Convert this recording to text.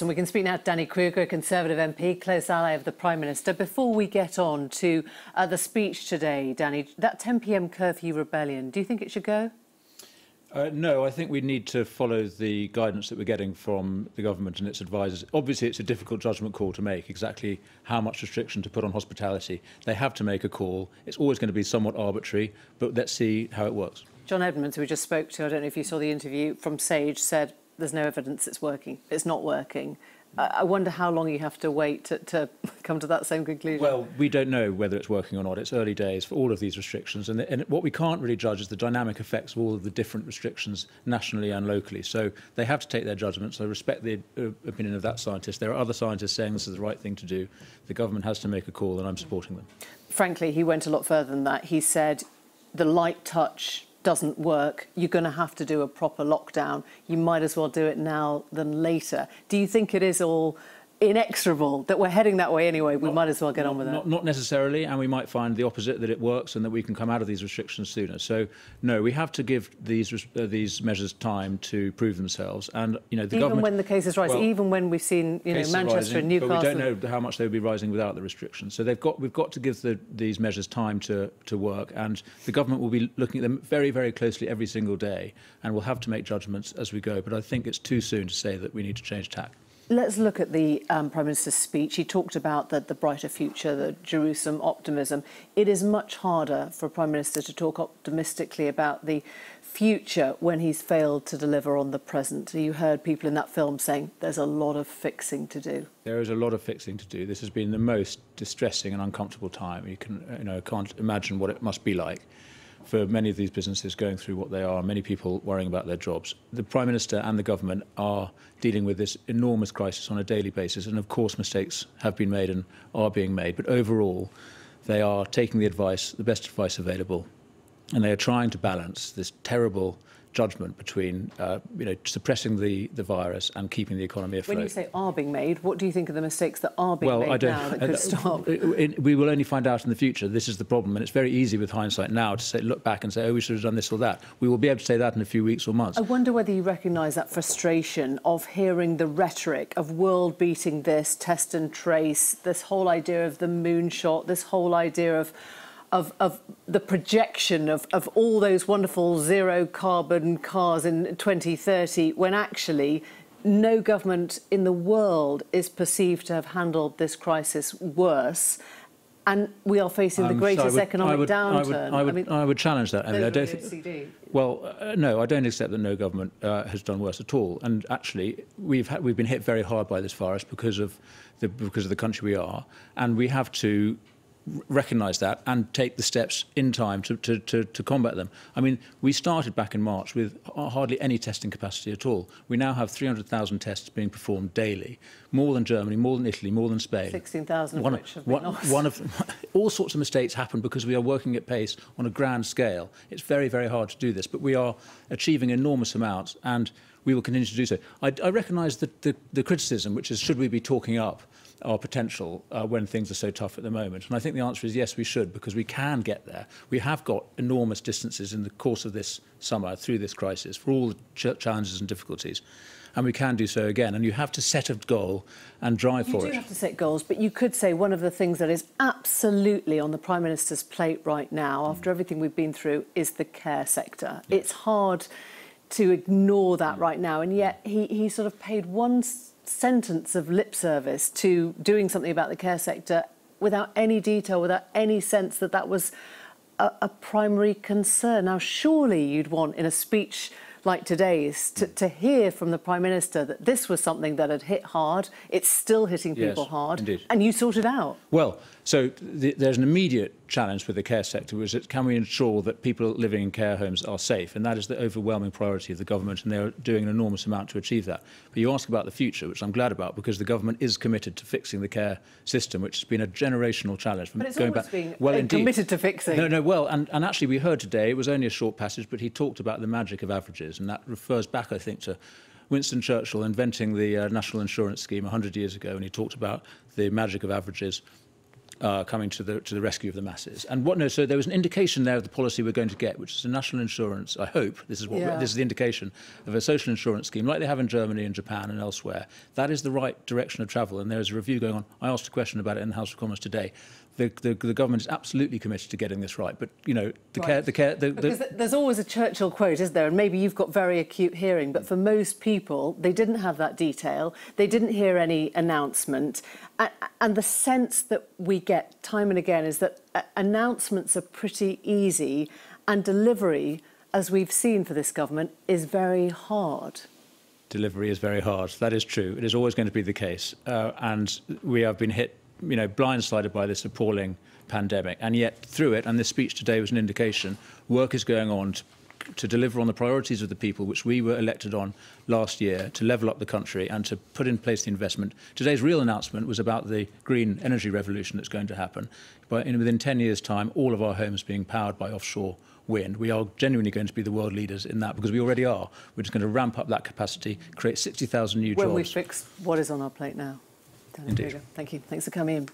And we can speak now to Danny Kruger, Conservative MP, close ally of the Prime Minister. Before we get on to the speech today, Danny, that 10 p.m. curfew rebellion, do you think it should go? No, I think we need to follow the guidance that we're getting from the government and its advisors. Obviously, it's a difficult judgment call to make, exactly how much restriction to put on hospitality. They have to make a call. It's always going to be somewhat arbitrary, but let's see how it works. John Edmonds, who we just spoke to, I don't know if you saw the interview from Sage, said there's no evidence it's working. It's not working. I wonder how long you have to wait to come to that same conclusion. Well, we don't know whether it's working or not. It's early days for all of these restrictions. And what we can't really judge is the dynamic effects of all of the different restrictions nationally and locally. So they have to take their judgments. I respect the opinion of that scientist. There are other scientists saying this is the right thing to do. The government has to make a call, and I'm supporting them. Frankly, he went a lot further than that. He said the light touch doesn't work. You're going to have to do a proper lockdown. You might as well do it now than later. Do you think it is all inexorable that we're heading that way anyway? We might as well get on with it. Not necessarily, and we might find the opposite, that it works and that we can come out of these restrictions sooner. So, no, we have to give these measures time to prove themselves. And the even government, when the cases rise, even when we've seen Manchester rising, and Newcastle, but we don't know how much they would be rising without the restrictions. So we've got to give these measures time to work, and the government will be looking at them very, very closely every single day, and we'll have to make judgments as we go. But I think it's too soon to say that we need to change tack. Let's look at the Prime Minister's speech. He talked about the brighter future, the Jerusalem optimism. It is much harder for a Prime Minister to talk optimistically about the future when he's failed to deliver on the present. You heard people in that film saying there's a lot of fixing to do. There is a lot of fixing to do. This has been the most distressing and uncomfortable time. You can't imagine what it must be like for many of these businesses going through what they are, many people worrying about their jobs. The Prime Minister and the government are dealing with this enormous crisis on a daily basis, and of course mistakes have been made and are being made, but overall they are taking the best advice available, and they are trying to balance this terrible judgment between suppressing the virus and keeping the economy afloat. When you say are being made, what do you think are the mistakes that are being made now that could stop? We will only find out in the future. This is the problem, and it's very easy with hindsight now to look back and say, oh, we should have done this or that. We will be able to say that in a few weeks or months. I wonder whether you recognise that frustration of hearing the rhetoric of world beating this, test and trace, this whole idea of the moonshot, this whole idea of the projection of all those wonderful zero-carbon cars in 2030, when actually no government in the world is perceived to have handled this crisis worse, and we are facing the greatest economic downturn. I would challenge that. I don't think. Well, no, I don't accept that no government has done worse at all. And actually, we've been hit very hard by this virus because of the country we are, and we have to recognise that and take the steps in time to combat them. I mean, we started back in March with hardly any testing capacity at all. We now have 300,000 tests being performed daily, more than Germany, more than Italy, more than Spain. 16,000 of which have been lost. All sorts of mistakes happen because we are working at pace on a grand scale. It's very, very hard to do this, but we are achieving enormous amounts, and we will continue to do so. I recognise the criticism, which is, should we be talking up our potential when things are so tough at the moment? And I think the answer is yes, we should, because we can get there. We have got enormous distances in the course of this summer through this crisis for all the challenges and difficulties. And we can do so again. And you have to set a goal and drive for it. You do have to set goals, but you could say one of the things that is absolutely on the Prime Minister's plate right now, after everything we've been through, is the care sector. Yeah. It's hard to ignore that right now, and yet he sort of paid one sentence of lip service to doing something about the care sector without any detail, without any sense that that was a primary concern. Now, surely you'd want, in a speech like today's, to hear from the Prime Minister that this was something that had hit hard, it's still hitting people hard, indeed. And you sort it out. Well, so there's an immediate challenge with the care sector, which is, can we ensure that people living in care homes are safe? And that is the overwhelming priority of the government, and they're doing an enormous amount to achieve that. But you ask about the future, which I'm glad about, because the government is committed to fixing the care system, which has been a generational challenge. From but it's going always back, been well, indeed. Committed to fixing. Well, and actually we heard today, it was only a short passage, but he talked about the magic of averages, and that refers back, I think, to Winston Churchill inventing the National Insurance Scheme 100 years ago, and he talked about the magic of averages. coming to the rescue of the masses. And so there was an indication there of the policy we're going to get, which is a national insurance. I hope this is this is the indication of a social insurance scheme like they have in Germany and Japan and elsewhere. That is the right direction of travel, and there is a review going on. I asked a question about it in the House of Commons today. The government is absolutely committed to getting this right, but because there's always a Churchill quote, isn't there? And maybe you've got very acute hearing, but for most people, they didn't have that detail. They didn't hear any announcement, and the sense that we get time and again is that announcements are pretty easy, and delivery, as we've seen for this government, is very hard. Delivery is very hard. That is true. It is always going to be the case, and we have been hit, blindsided by this appalling pandemic. And yet, through it, and this speech today was an indication, work is going on to deliver on the priorities of the people which we were elected on last year, to level up the country and to put in place the investment. Today's real announcement was about the green energy revolution that's going to happen. But within 10 years' time, all of our homes being powered by offshore wind. We are genuinely going to be the world leaders in that, because we already are. We're just going to ramp up that capacity, create 60,000 new jobs. When we fix what is on our plate now. Indeed. Kruger, thank you. Thanks for coming in.